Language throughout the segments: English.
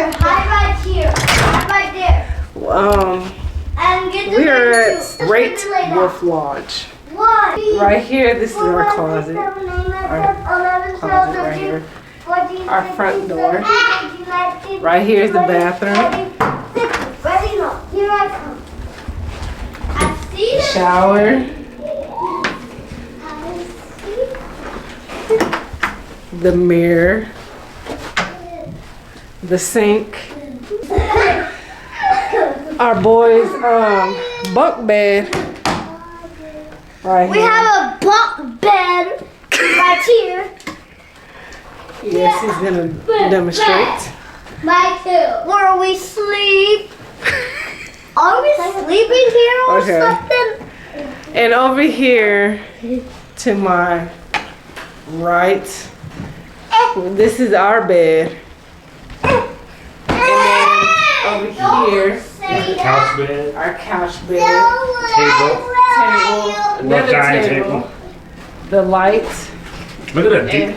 right here. Hide right there. And get the We are baby at too. Great Wolf Lodge. One. Right here, this is our closet. Our closet right here. Our front door. Right here is the bathroom. Ready? No. Here I come. I see the Shower. The mirror. The sink. Our boys' bunk bed. Right We here. have a bunk bed right here. Yes, he's gonna demonstrate. Right here. Where we sleep. Are we sleeping here or Okay. something? And over here to my right, this is our bed. And then over here, Couch bed. our couch bed, Table. another giant table, the light, Look at and,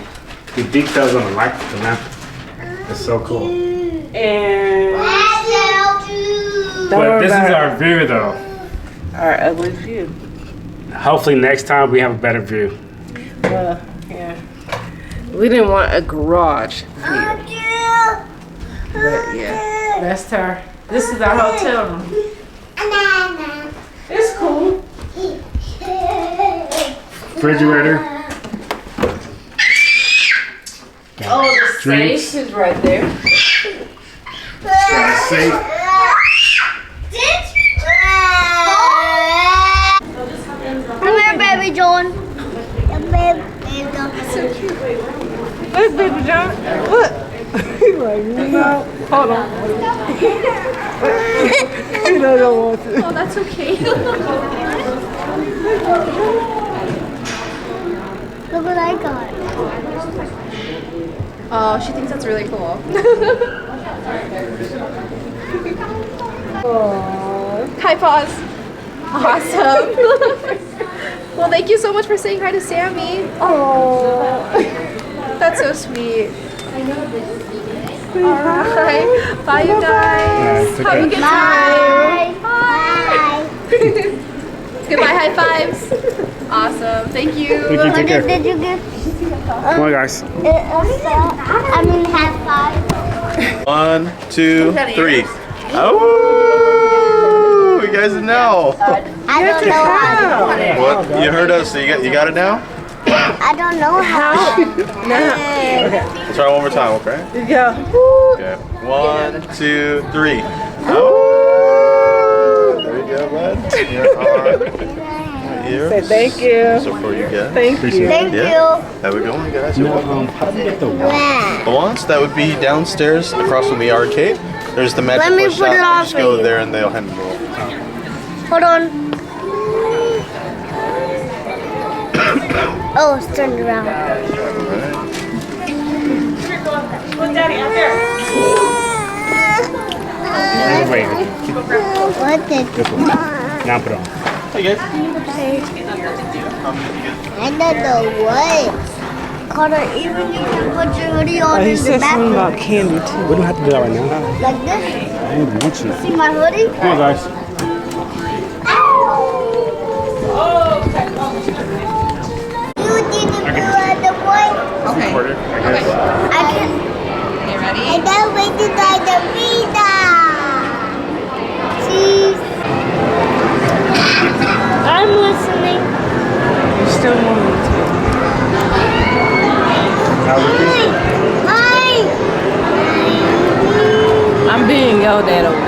the details on the light, the lamp. It's so cool. and But this is our view though. our ugly view. Hopefully next time we have a better view. Yeah. We didn't want a garage view. But yeah, this is our hotel room. It's cool. Refrigerator. Oh, the Drinks. safe is right there. Safe. Come here, baby John. Look, baby John. Look. He's like, no. Hold on. He doesn't want to. Oh, that's okay. Look what I got. Oh, she thinks that's really cool. Hi, Paws. Awesome. Well, thank you so much for saying hi to Sammy. Oh, that's so sweet. All right. Bye, you guys. it's okay. Have a good time. Bye. Goodbye, high fives. Awesome. Thank you. Thank you. Take care. Did you give? Come on, guys. I mean, high five. 1, 2, 3. Oh, you guys know. I don't know how. What? You heard us. So you got it now? I don't know how. Let's try one more time, okay? Yeah. Okay. 1, 2, 3. Oh. There you go, bud. Here. Say thank you. So for you guys. Thank you. Thank Yeah. Have a good one, guys. You're welcome. How do we get the The ones that would be downstairs across from the arcade. There's the magic Let me push put it shop. on Just for go you. there and they'll handle it. Hold on. Oh, it's turned around. Wait. What did? This one. Now put it on. Hey guys. I don't know what. Carter, even you can put your hoodie on He in the said something bathroom. about candy too. We don't have to do that right now. Like this. I don't want you. See my hoodie? Come on, guys. You didn't do the boy. Okay. Quarter, I guess. I can. Okay, ready? I can't wait to try the pizza. Cheese. I'm listening. You still want me to? Hi. I'm being yelled at over.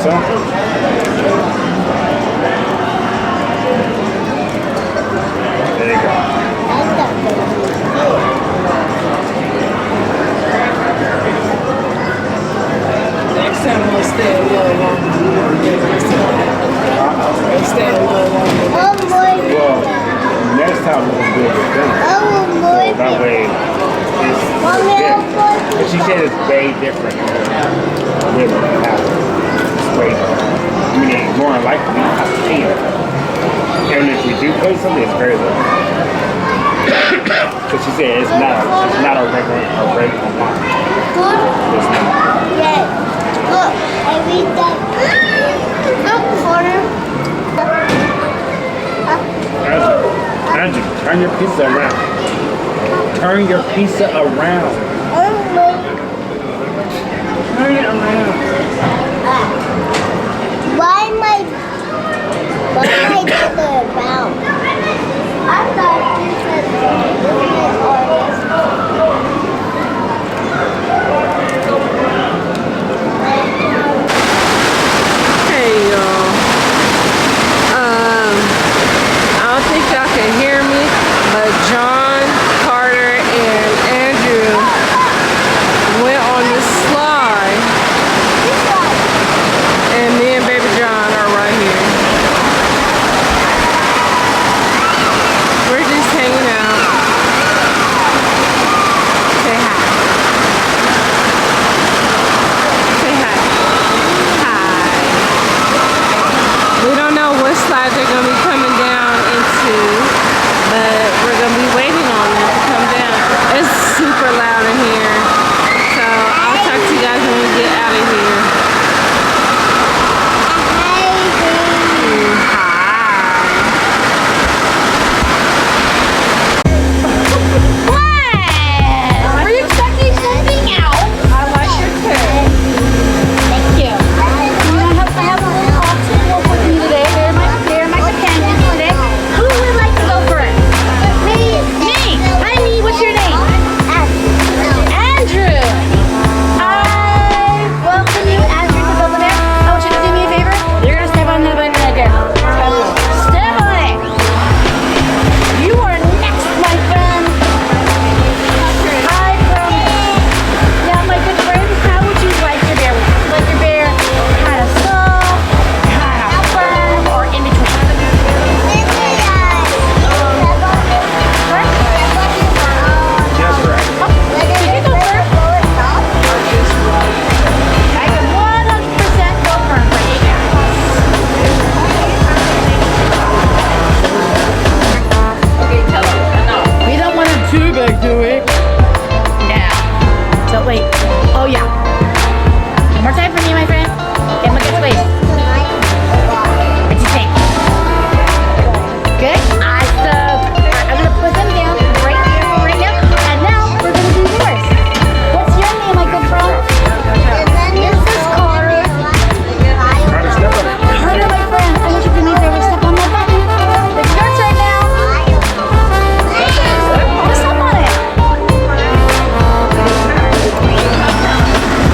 so? There you go. Next time we'll stay a little longer. We'll stay a little longer. Oh boy. Well, next time we're gonna do it with them. Oh boy. So that way, it's different. But she said it's way different with the house. It's way, I mean, it's more likely we don't have to pay it. And if we do pay something, it's very little. Because she said it's not a regular amount. Good. It's not. Yeah. Look, I read that. Look, corner. Andrew, turn your pizza around. Turn your pizza around. Turn it around. Why am I pizza around? I thought you said Hey y'all. I don't think y'all can hear me, but John, Carter, and Andrew went on this slide, and me and baby John are right here. We're just hanging out. Say hi. Say hi. Hi. We don't know what slide they're going to be coming down into, but we're going to be waiting on them to come down. It's super loud in here, so I'll talk to you guys when we get out of here. Were you expecting something else? I like your too. Thank you. I have a little obstacle for you today. They're my companions today. Who would like to go first? Me. Hi, me. What's your name? Andrew. I welcome you, Andrew, to Build a Bear. I want you to do me a favor. You're gonna step on the banana right there. Step on it. You are next, my friend. Hi, promise. Now, my good friend, how would you like your bear? Like your bear kind of soft, kind of firm, or in between? Just right. You can go first. I can 100% go firm for you guys. We don't want it too big, do we? Yeah. So wait. Oh yeah. One more time for me, my friend. Get him a good squeeze. What you think? Good. Awesome. I'm gonna put them down right here for right now. And now we're gonna do yours. What's your name, my good friend? This is Carter. Carter, step up. Carter, my friend. I want you to do me a favor. Step on my button. It's your turn now. Just step on it.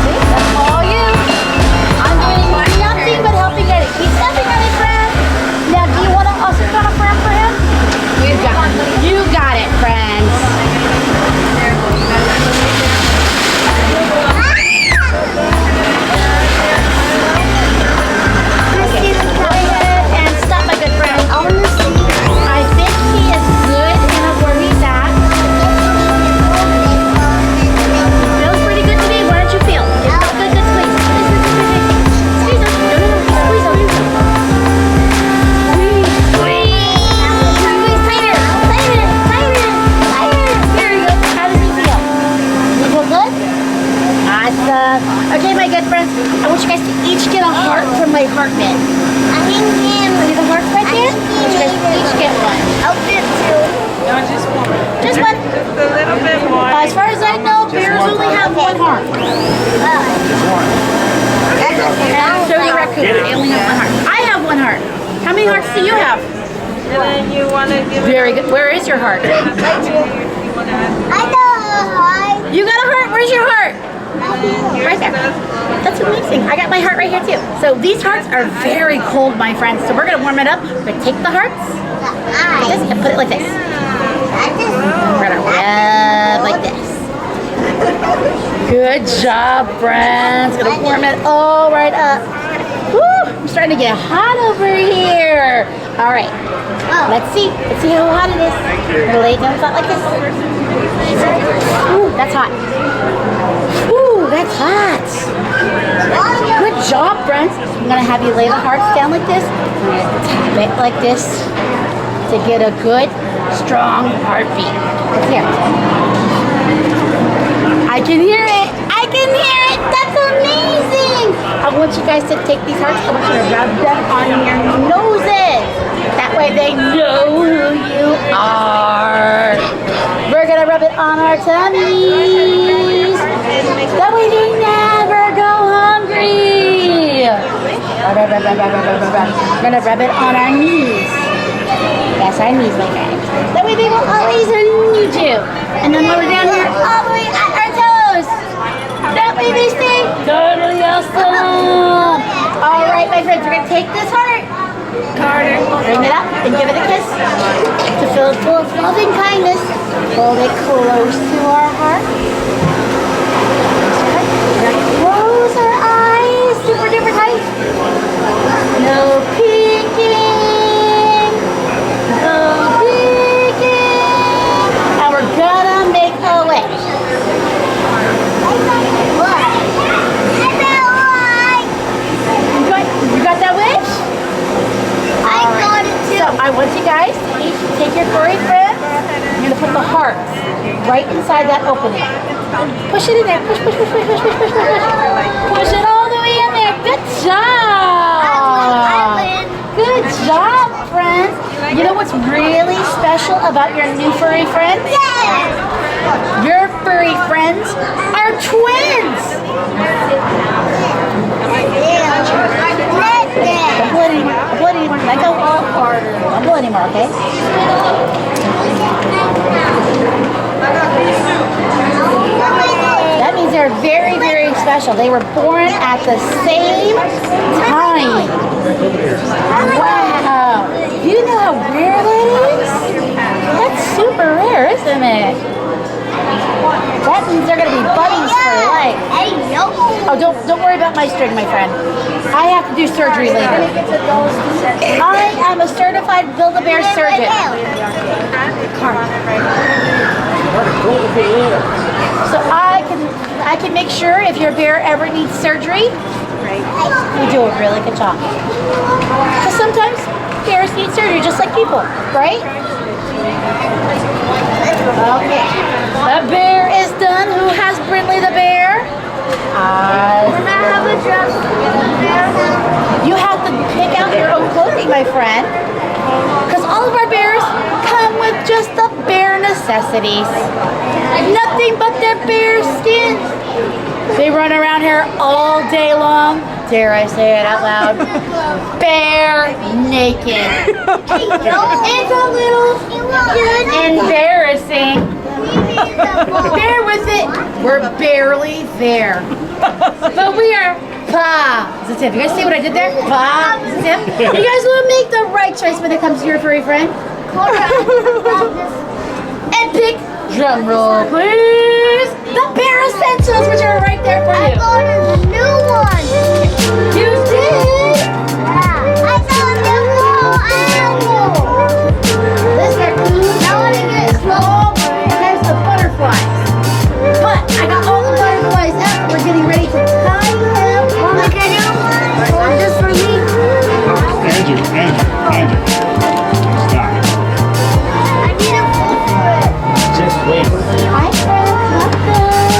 See, that's all you. I'm doing nothing but helping get it. Keep stepping on it, friend. Now, do you want to also put a friend for him? You got it, friends. Go ahead and stop, my good friend. I think he is good enough where he's at. Feels pretty good to me. Why don't you feel? Give him a good squeeze. Squeeze him. No, squeeze him. Squeeze tighter. There you go. How does he feel? You feel good? Awesome. Okay, my good friends. I want you guys to each get a heart from my heart mitt. See the hearts right there? I want you guys to each get one. I'll get two. No, just one. Just one. Just a little bit more. As far as I know, bears only have one heart. So do raccoons. They only have one heart. I have one heart. How many hearts do you have? And then you want to give it. Very good. Where is your heart? You want to add. I know a heart. You got a heart? Where's your heart? Right there. That's amazing. I got my heart right here too. So these hearts are very cold, my friends. So we're gonna warm it up. We're gonna take the hearts like this, and put it like this. We're gonna rub like this. Good job, friends. Gonna warm it all right up. Woo! I'm starting to get hot over here. All right. Let's see. Let's see how hot it is. I'm gonna lay it down flat like this. Ooh, that's hot. Ooh, that's hot. Good job, friends. I'm gonna have you lay the hearts down like this. I'm gonna tap it like this to get a good, strong heartbeat. Let's hear it. I can hear it. I can hear it. That's amazing. I want you guys to take these hearts. I want you to rub them on your noses. That way they know who you are. We're gonna rub it on our tummies. That way they never go hungry. We're gonna rub it on our knees. Yes, our knees, my friends. That way they will always need you. And then when we're down here, all the way at our toes. That way they stay totally awesome. All right, my friends, we're gonna take this heart. Bring it up and give it a kiss to fill it full of loving kindness. Hold it close to our heart. Close our eyes super duper tight. No peeking. No peeking. And we're gonna make a wish. You got that wish? So I want you guys to each take your furry friend. You're gonna put the heart right inside that opening. Push it in there. Push, push, push, push, push, push, push, push, push. Push it all the way in there. Good job. Good job, friends. You know what's really special about your new furry friends? Your furry friends are twins. Don't blow it anymore. Don't blow it anymore. Let go harder. Don't blow it anymore, okay? That means they're very, very special. They were born at the same time. Wow. Do you know how rare that is? That's super rare, isn't it? That means they're gonna be buddies for life. Oh, don't worry about my string, my friend. I have to do surgery later. I am a certified Build-A-Bear surgeon. So I can make sure if your bear ever needs surgery, we do a really good job. Because sometimes bears need surgery just like people, right? Okay, the bear is done. Who has Brindley the bear? You have to pick out your own clothing, my friend. Because all of our bears come with just the bare necessities. Nothing but their bare skin. They run around here all day long. Dare I say it out loud? Bare naked. It's a little embarrassing. Bear with it. We're barely there. But we are positive. You guys see what I did there? Positive. You guys want to make the right choice when it comes to your furry friend? And pick, drum roll please, the Bear Essentials, which are right there for you. I got a new one. You did? Yeah. I got a new animal. This is food. I want to get all types of butterflies. But I got all the butterflies out. We're getting ready to tie them. Look at you. Hold this for me. Andrew. Stop. I need a food for it. Just wait. Hi, friends. Welcome.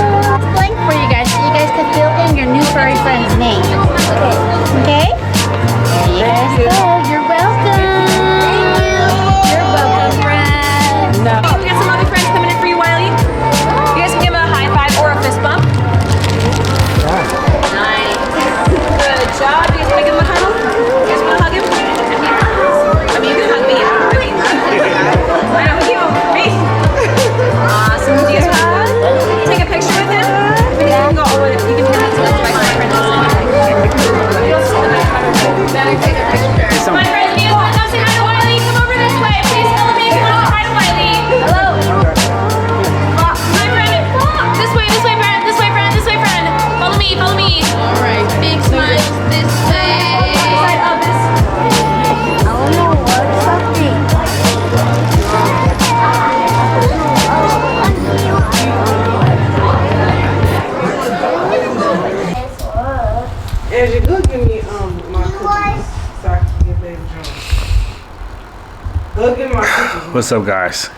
What's up, guys?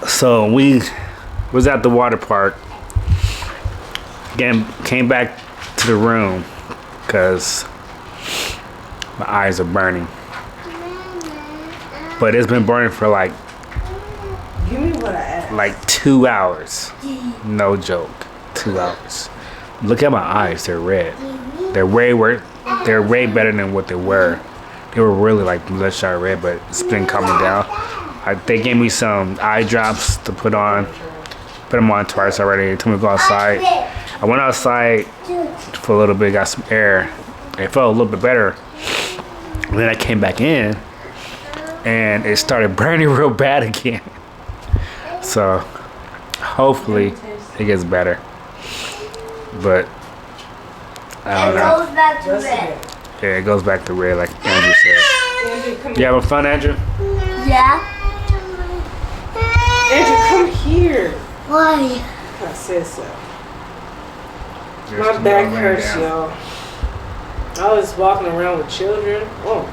So we was at the water park. Again, came back to the room because my eyes are burning. But it's been burning for like Give me what I asked. like 2 hours. No joke, 2 hours. Look at my eyes; they're red. They're way better than what they were. They were really like bloodshot red, but it's been coming down. They gave me some eye drops to put on. Put them on twice already. They told me to go outside. I went outside for a little bit, got some air. It felt a little bit better. And then I came back in, and it started burning real bad again. So hopefully it gets better. But I don't know. Goes back to red. Yeah, it goes back to red, like Andrew said. Andrew, come You here. having fun, Andrew? Yeah. Andrew, come here. Why? I said so. My back hurts, y'all. I was walking around with children. Oh,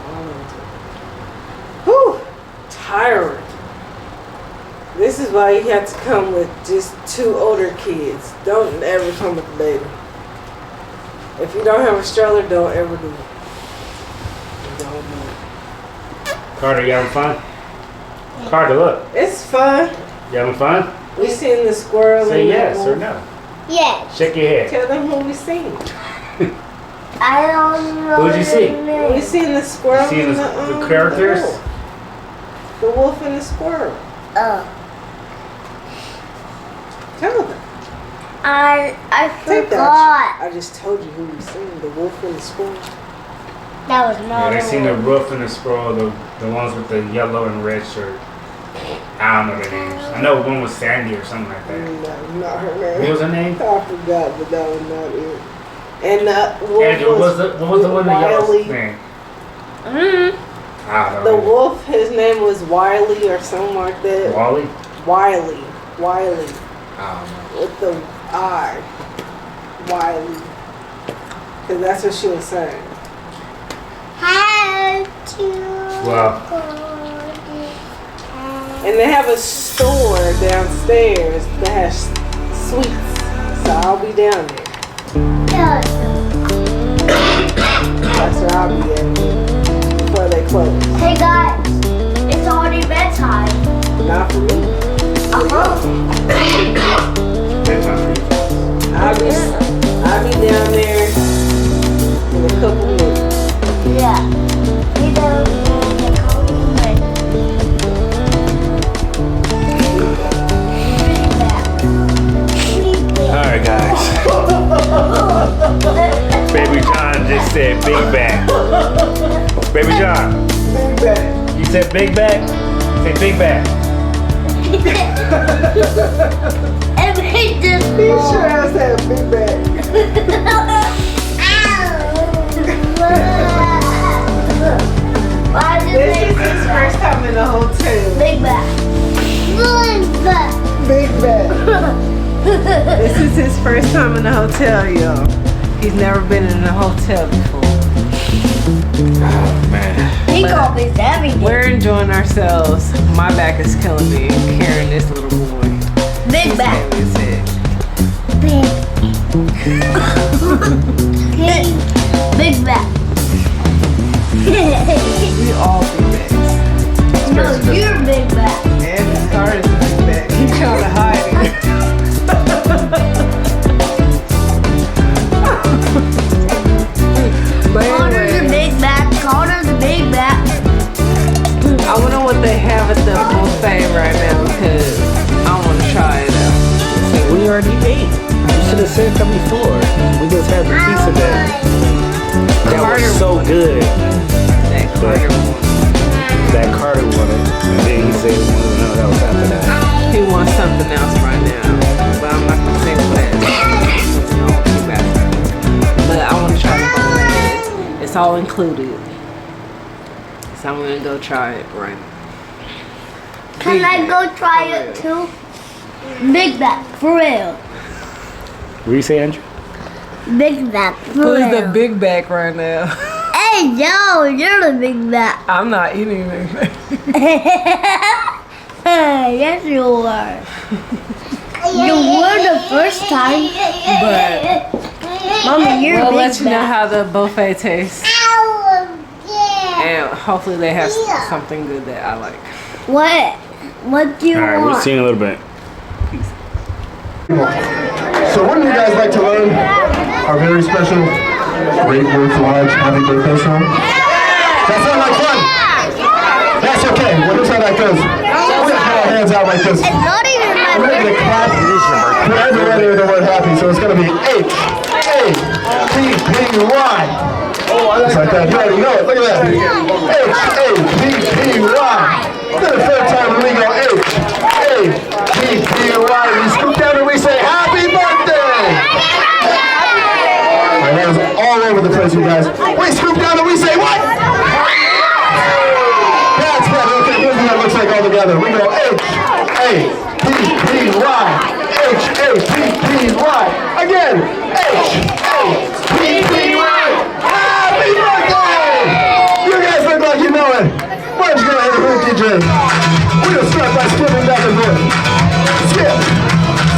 whew, tired. This is why you have to come with just 2 older kids. Don't ever come with a baby. If you don't have a stroller, don't ever do it. Don't do it. Carter, you having fun? Carter, look. It's fun. You having fun? We seen the squirrel. Say and the yes or wolf. no. Yes. Shake your head. Tell them who we seen. I don't know. What'd you see? the name. We seen the squirrel. See and the characters? The wolf and the squirrel. Oh. Tell them. I Take that. forgot. I just told you who we seen. The wolf and the squirrel. That was Yeah, not they a seen the wolf. roof and the squirrel, the ones with the yellow and red shirt. I don't know their names. I know one was Sandy or something like that. No, not her name. What was her name? I forgot, but that was not it. And the wolf Andrew, what was the one with the yellow Wiley. thing? Mm, I don't the know. wolf, his name was Wiley or something like that. Wally? Wiley. I don't know. With the I. Wiley. Because that's what she was saying. How to Well. And they have a store downstairs that has sweets. So I'll be down there. That's where I'll be at before they close. Hey guys, it's already bedtime. Not for me. I'll be down there in a couple minutes. Yeah. We don't Alright, guys. Baby John just said big back. Baby John, Big bag. you said big back? Say big back. And make this He sure has that big bag. Why did This they is his first time in a hotel. Big back. Big bag. This is his first time in a hotel, y'all. He's never been in a hotel before. Oh, man. He called me everything. We're enjoying ourselves. My back is killing me carrying this little boy. Big back. His head. Big. Big back. We all big bags. No, you're big back. And his car is a big bag. He's trying to hide it. But Connor's a anyway, big back. Connor's a big back. I wonder what they have at the buffet right now because I want to try it out. We already ate. You should have said that before. We just had the pizza there. That Carter was so good. That Carter one. That Carter wanted. And then he said he wanted something else after that. He wants something else right now. But I'm not going to say what that is. No, too bad. But I want to try the buffet. It's all included. So I'm going to go try it right now. Can I go try it too? Big back, for real. What do you say, Andrew? Big back, for Who's real. the big back right now? Hey, yo, you're the Big Mac. I'm not eating anything. Yes, you are. You were the first time. But Mommy, you're we'll Big let you know Mac. how the buffet tastes. And hopefully they have something good that I like. What do you All right, want? we'll see you in a little bit. So what do you guys like to learn? Our very special, great words large, happy birthday song? Does that sound like fun? That's okay. Well, here's how that goes. We're gonna put our hands out like this. It's not even my We're gonna birthday. clap for everybody with the word happy. So it's gonna be H-A-P-P-Y. Just like that. You already know it. Look at that. H-A-P-P-Y. Then the third time we go H-A-P-P-Y. We scoop down and we say happy birthday. All right, that was all over the place, you guys. We scoop down and we say what? That's better. Okay, here's what that looks like all together. We go H-A-P-P-Y. H-A-P-P-Y. Again. H-A-P-P-Y. Happy birthday! You guys look like you know it. Why don't you go ahead and hit DJ? We're going to start by skipping back and forth. Skip.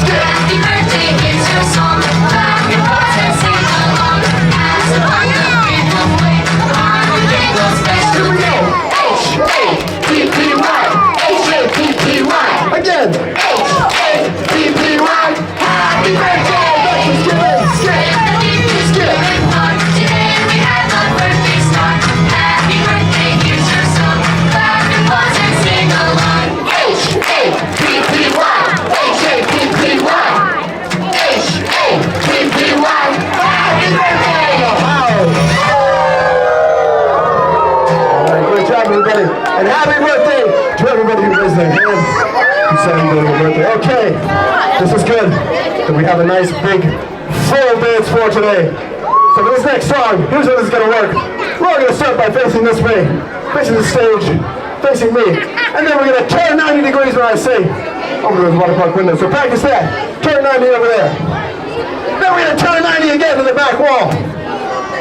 Skip. Happy birthday, here's your song. Clap your hands and sing along. As a wonderful way, our day goes special. Here we go. H-A-P-P-Y. H-A-P-P-Y. Again. H-A-P-P-Y. Happy birthday! Back to skipping. Skip. Skip. Today we have a birthday star. Happy birthday, here's your song. Clap your hands and sing along. H-A-P-P-Y. H-A-P-P-Y. H-A-P-P-Y. Happy birthday! All right, great job, everybody. And happy birthday to everybody who raised their hand who celebrated their birthday. Okay, this is good. So we have a nice big full dance floor today. So for this next song, here's how this is going to work. We're all going to start by facing this way, facing the stage, facing me. And then we're going to turn 90 degrees when I say, over those water park windows. So practice that. Turn 90 over there. Then we're going to turn 90 again to the back wall.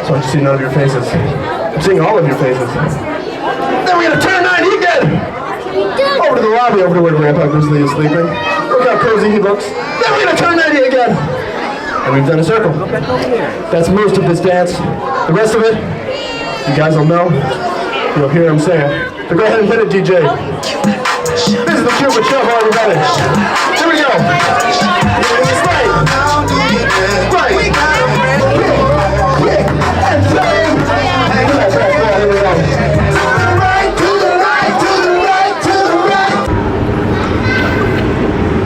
So I just see none of your faces. I'm seeing all of your faces. Then we're going to turn 90 again. Over to the lobby, over to where Grandpa Grizzly is sleeping. Look how cozy he looks. Then we're going to turn 90 again. And we've done a circle. That's most of this dance. The rest of it, you guys will know. You'll hear him say it. So go ahead and hit it, DJ. This is the Cupid Shuffle, everybody. Here we go. Right. Right. Kick. And turn. Here we go. To the right, to the right, to the right, to the right.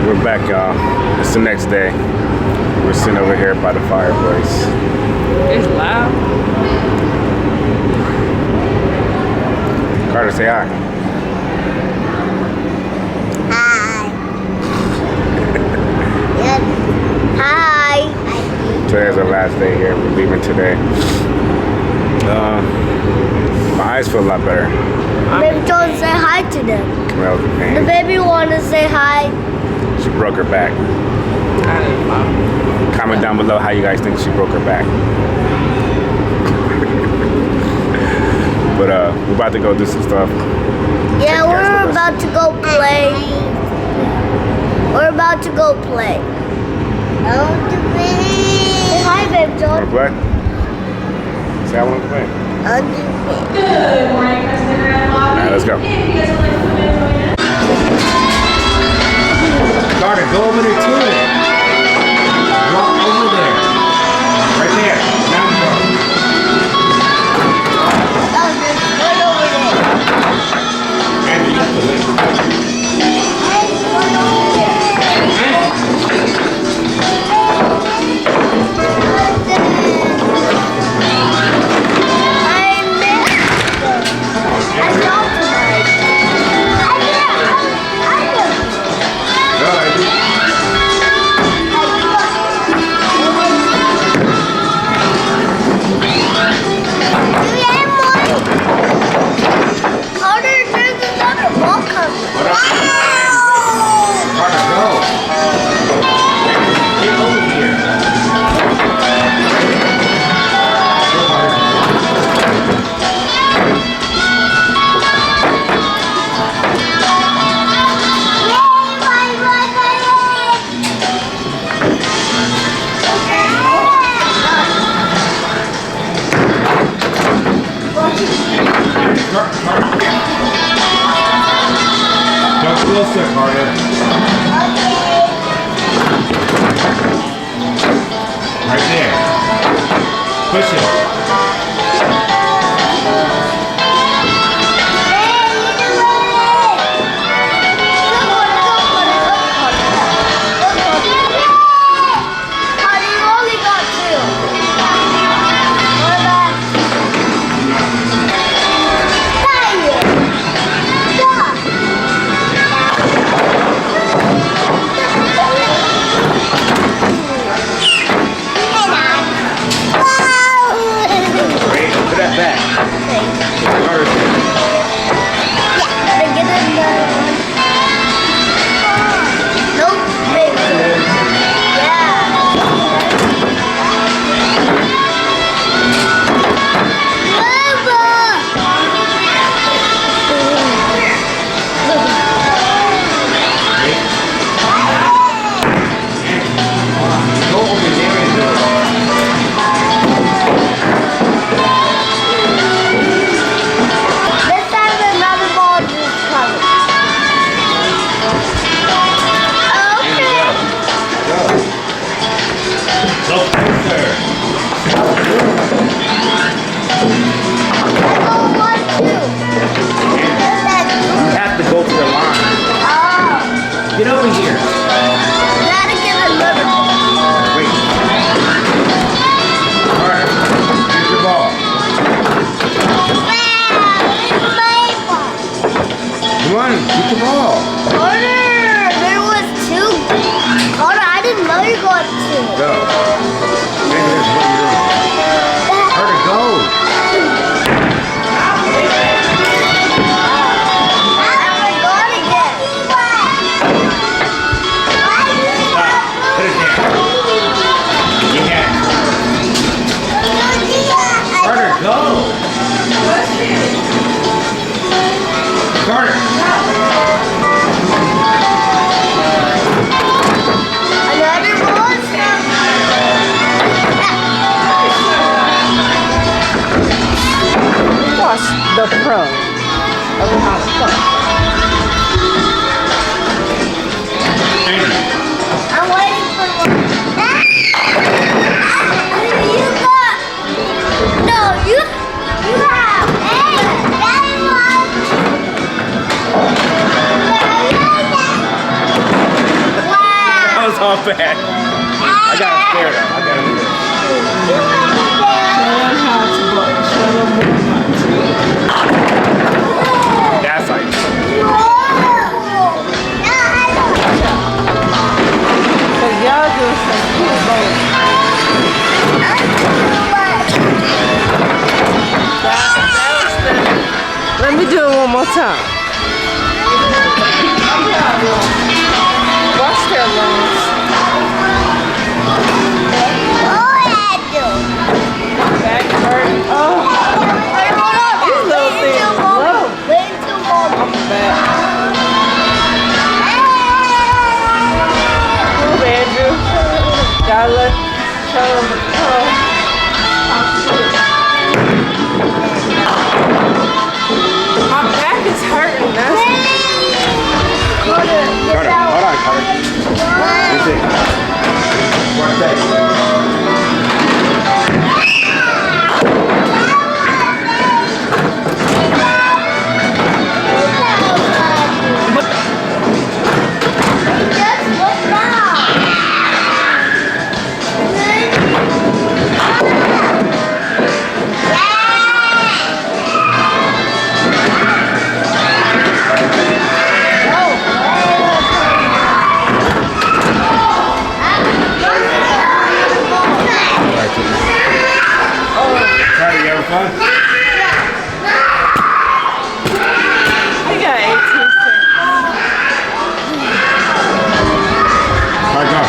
We're back, y'all. It's the next day. We're sitting over here by the fireplace. It's loud. Carter, say hi. Hi. Yes. Hi. Today's our last day here. We're leaving today. My eyes feel a lot better. Baby, don't say hi to them. Camille's in The pain. baby want to say hi. She broke her back. I didn't know. Comment down below how you guys think she broke her back. But we're about to go do some stuff. Yeah, Take care, we're Lucas. about to go play. We're about to go play. Say hi, babe, Wanna John. play? Say I want to play. Good morning, President Grandma. Alright, let's go. If you guys would like to come in, join us. Carter, go over there to it. Walk over there. Right there. Now go. Andy, you have to listen. Go, Andy. Closer, Carter. Right there. Push it. Get over here. Gotta get another ball. Wait. Alright. Here's your ball. Come on, get the ball. Carter, there was two. Carter, I didn't know you got two. Go. Maybe there's one room. Carter, go. Carter! Another monster! Watch the pro of how to fuck. I'm waiting for one. You got... No, you have... Hey, that one! That was all bad. I got him scared though. I got him scared. That's like. Cause y'all do some cool boats. Let me do it one more time. Watch their lungs. Back hurt. Oh. These little things low. I'm back. Move, Andrew. Gotta let show them the pro. My back is hurting. That's Carter, hold on, Carter. Let's see. Watch that. Carter, you having fun? I got 18 cents. Alright, go.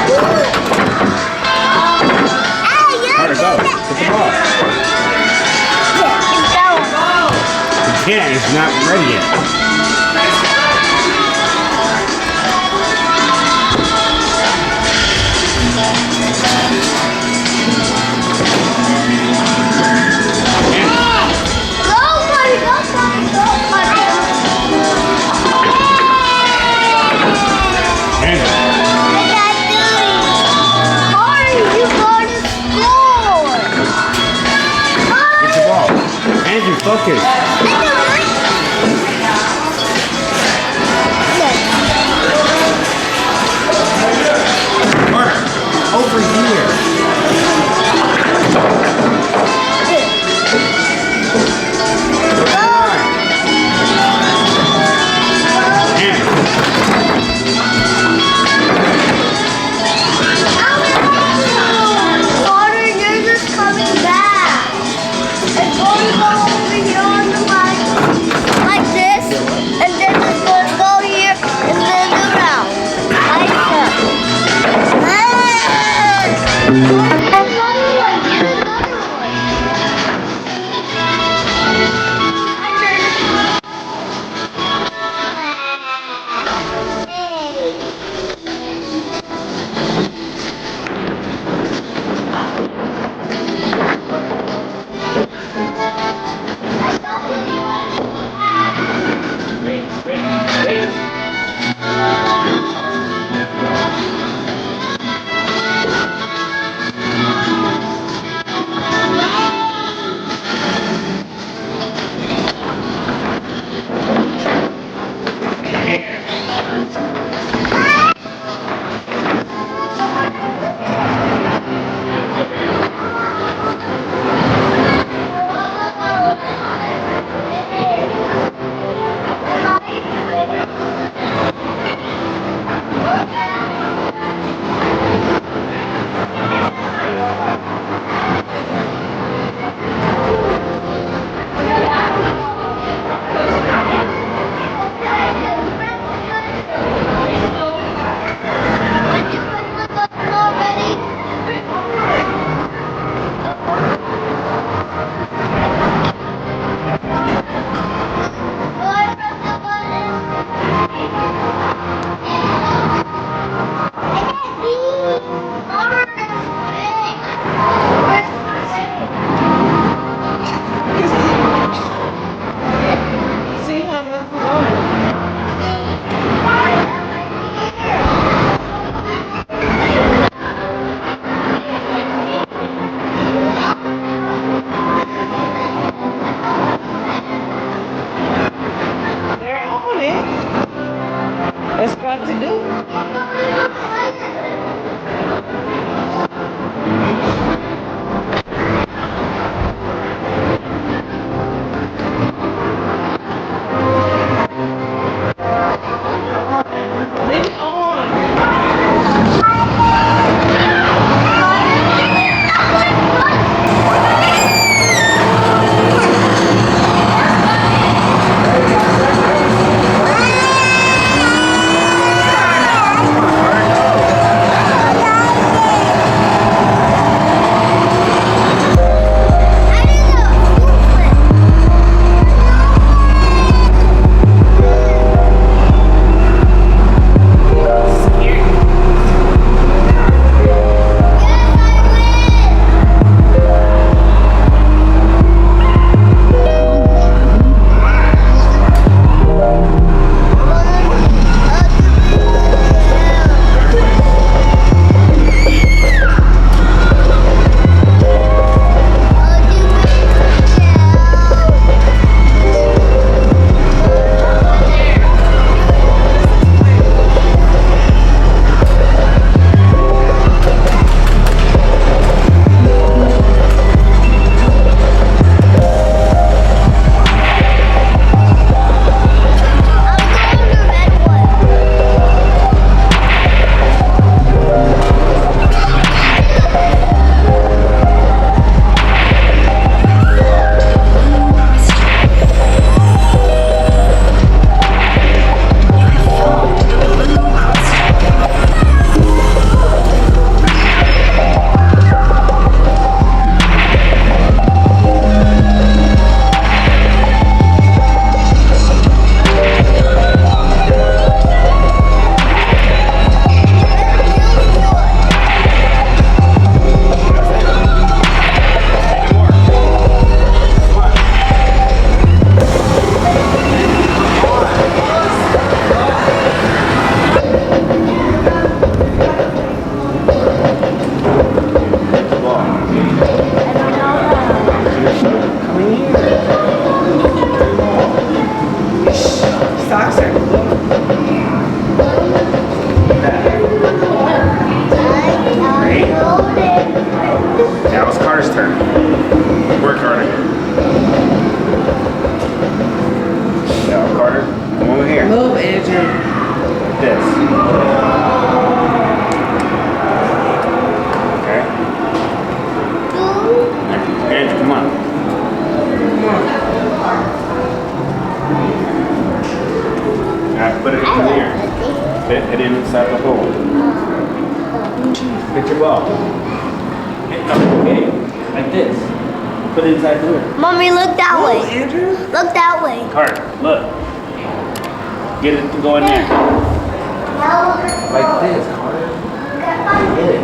Carter, go. Get the ball. You can't, it's not ready yet. Focus. Mark, over here. Water, you're just coming back. It's going to go over here on the line like this, and then it's going to go here and then around like that. See how that's going. They're on it. It's got to do. Leave it on. Come here. Okay. Now it's Carter's turn. Work, Carter. Now, Carter, come over here. Move, Andrew. Like this. Okay. Andrew, come on. Now put it in here. Fit it inside the hole. Get your ball. Okay, like this. Put it inside the hole. Mommy, look that way. Andrew. Look that way. Carter, look. Get it to go in there. Like this, Carter. Get it.